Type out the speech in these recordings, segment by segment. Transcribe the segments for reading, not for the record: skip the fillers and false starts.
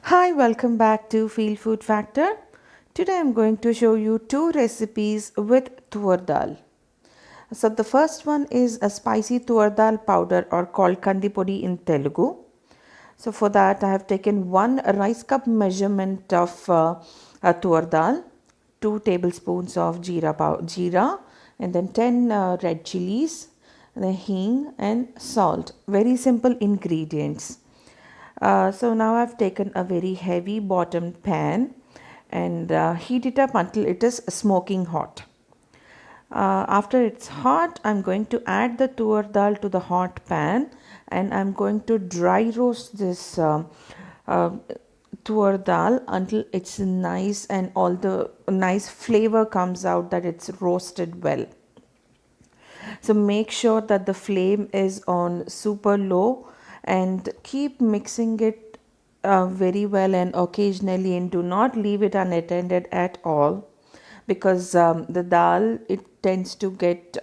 Hi, welcome back to Feel Food Factor. Today I'm going to show you two recipes with Toor Daal. So the first one is a spicy Toor Daal powder or called Kandipodi in Telugu. So for that I have taken one rice cup measurement of Toor Daal, 2 tablespoons of jeera and then 10 red chilies, the hing and salt. Very simple ingredients. So now I've taken a very heavy bottomed pan and heat it up until it is smoking hot. After it's hot, I'm going to add the Toor Dal to the hot pan and I'm going to dry roast this uh, Toor Dal until it's nice and all the nice flavor comes out that it's roasted well. So make sure that the flame is on super low and keep mixing it very well and occasionally, and do not leave it unattended at all, because the dal, it tends to get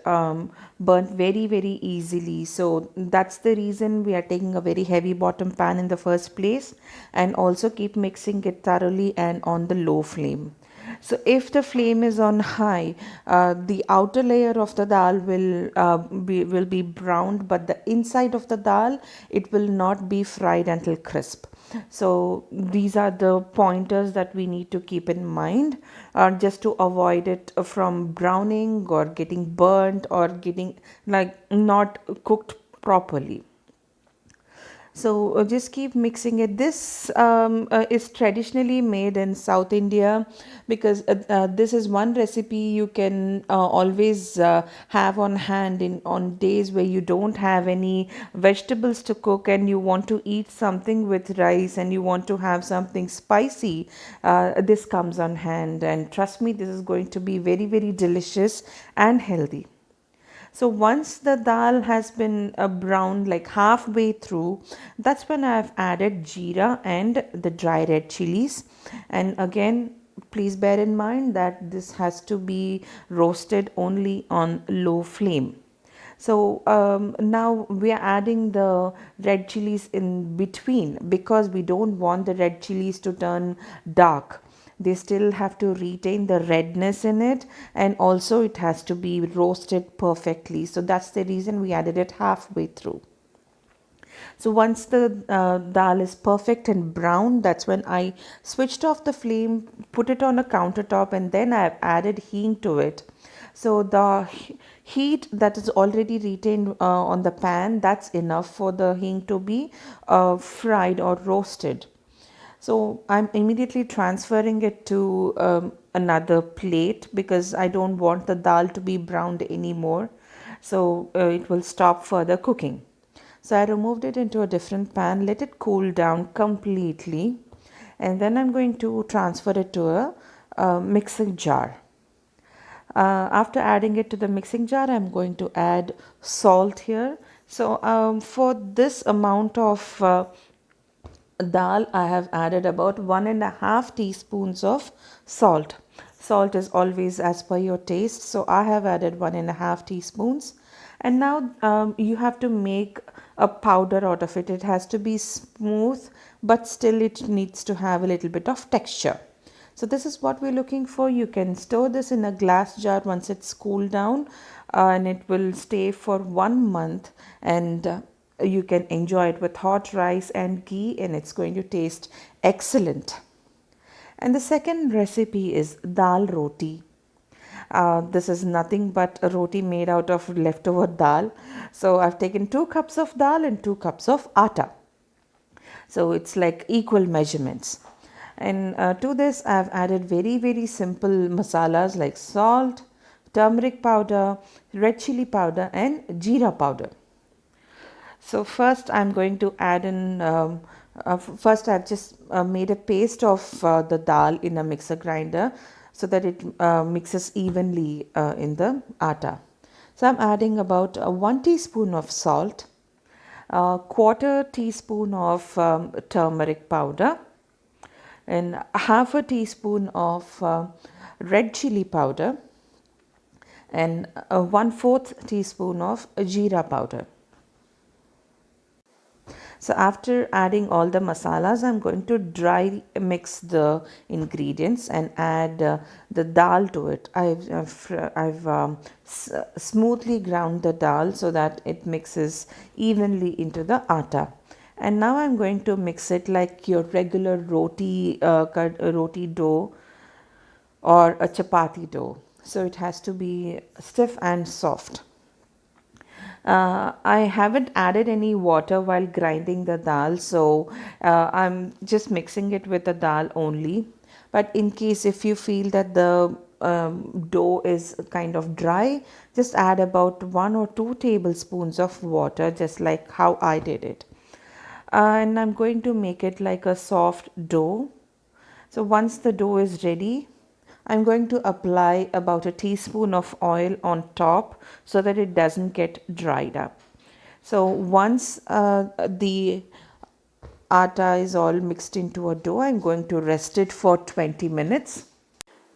burnt very easily. So that's the reason we are taking a very heavy bottom pan in the first place, and also keep mixing it thoroughly and on the low flame. So if the flame is on high, the outer layer of the dal will be browned, but the inside of the dal, it will not be fried until crisp. So these are the pointers that we need to keep in mind, just to avoid it from browning or getting burnt or getting like not cooked properly. So just keep mixing it. This is traditionally made in South India, because this is one recipe you can always have on hand in on days where you don't have any vegetables to cook and you want to eat something with rice and you want to have something spicy. This comes on hand, and trust me, this is going to be very delicious and healthy. So once the dal has been browned like halfway through, that's when I've added jeera and the dry red chilies. And again, please bear in mind that this has to be roasted only on low flame. So now we are adding the red chilies in between, because we don't want the red chilies to turn dark. They still have to retain the redness in it, and also it has to be roasted perfectly. So that's the reason we added it halfway through. So once the dal is perfect and brown, that's when I switched off the flame, put it on a countertop, and then I've added hing to it. So the heat that is already retained on the pan, that's enough for the hing to be fried or roasted. So I'm immediately transferring it to another plate, because I don't want the dal to be browned anymore. So it will stop further cooking. So I removed it into a different pan, let it cool down completely, and then I'm going to transfer it to a mixing jar. After adding it to the mixing jar, I'm going to add salt here. So for this amount of dal, I have added about 1.5 teaspoons of salt. Salt is always as per your taste, so I have added 1.5 teaspoons. And now you have to make a powder out of it. It has to be smooth, but still it needs to have a little bit of texture. So this is what we're looking for. You can store this in a glass jar once it's cooled down, and it will stay for 1 month, and you can enjoy it with hot rice and ghee, and it's going to taste excellent. And the second recipe is dal roti. This is nothing but a roti made out of leftover dal. So I've taken 2 cups of dal and 2 cups of atta. So it's like equal measurements. And to this I've added very simple masalas like salt, turmeric powder, red chili powder and jeera powder. So first I'm going to add in, first I've just made a paste of the dal in a mixer grinder, so that it mixes evenly in the atta. So I'm adding about 1 teaspoon of salt, a quarter teaspoon of turmeric powder, and half a teaspoon of red chili powder, and 1/4 teaspoon of jeera powder. So after adding all the masalas, I'm going to dry mix the ingredients and add the dal to it. I've smoothly ground the dal so that it mixes evenly into the atta. And now I'm going to mix it like your regular roti dough or a chapati dough. So it has to be stiff and soft. I haven't added any water while grinding the dal, so I'm just mixing it with the dal only. But in case if you feel that the dough is kind of dry, just add about 1 or 2 tablespoons of water, just like how I did it. And I'm going to make it like a soft dough. So once the dough is ready, I'm going to apply about a teaspoon of oil on top so that it doesn't get dried up. So once the atta is all mixed into a dough, I'm going to rest it for 20 minutes.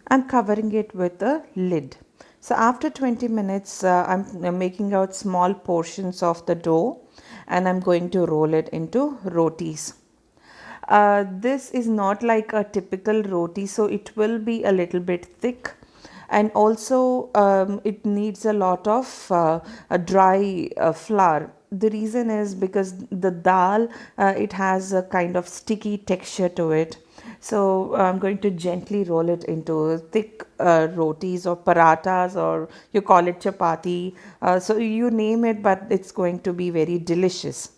I'm covering it with a lid. So after 20 minutes, I'm making out small portions of the dough and I'm going to roll it into rotis. This is not like a typical roti, so it will be a little bit thick, and also it needs a lot of a dry flour. The reason is because the dal, it has a kind of sticky texture to it. So I'm going to gently roll it into thick rotis or parathas, or you call it chapati. So you name it, but it's going to be very delicious.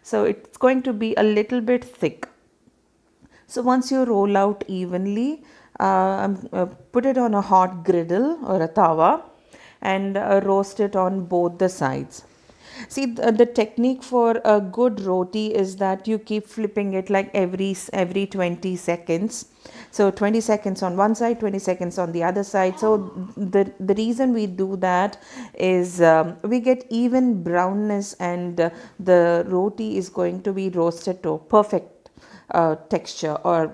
So it's going to be a little bit thick. So once you roll out evenly, put it on a hot griddle or a tawa and roast it on both the sides. See, the technique for a good roti is that you keep flipping it like every 20 seconds. So 20 seconds on one side, 20 seconds on the other side. So the reason we do that is we get even brownness, and the roti is going to be roasted to perfect texture, or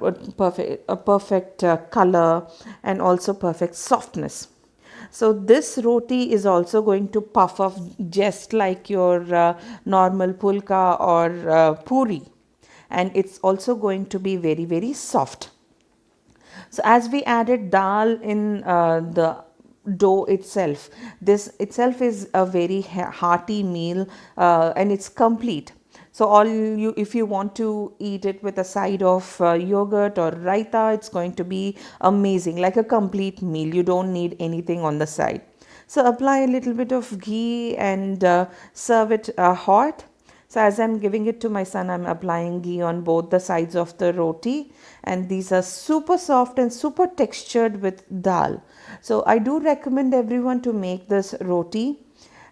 a perfect color, and also perfect softness. So this roti is also going to puff up just like your normal pulka or puri, and it's also going to be very soft. So as we added dal in the dough itself, this itself is a very hearty meal, and it's complete. So all you, if you want to eat it with a side of yogurt or raita, it's going to be amazing, like a complete meal. You don't need anything on the side. So apply a little bit of ghee and serve it hot. So as I'm giving it to my son, I'm applying ghee on both the sides of the roti, and these are super soft and super textured with dal. So I do recommend everyone to make this roti,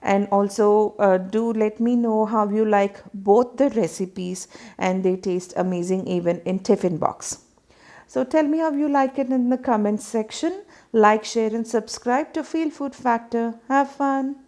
and also do let me know how you like both the recipes, and they taste amazing even in tiffin box. So tell me how you like it in the comments section. Like, share and subscribe to Feel Food Factor. Have fun.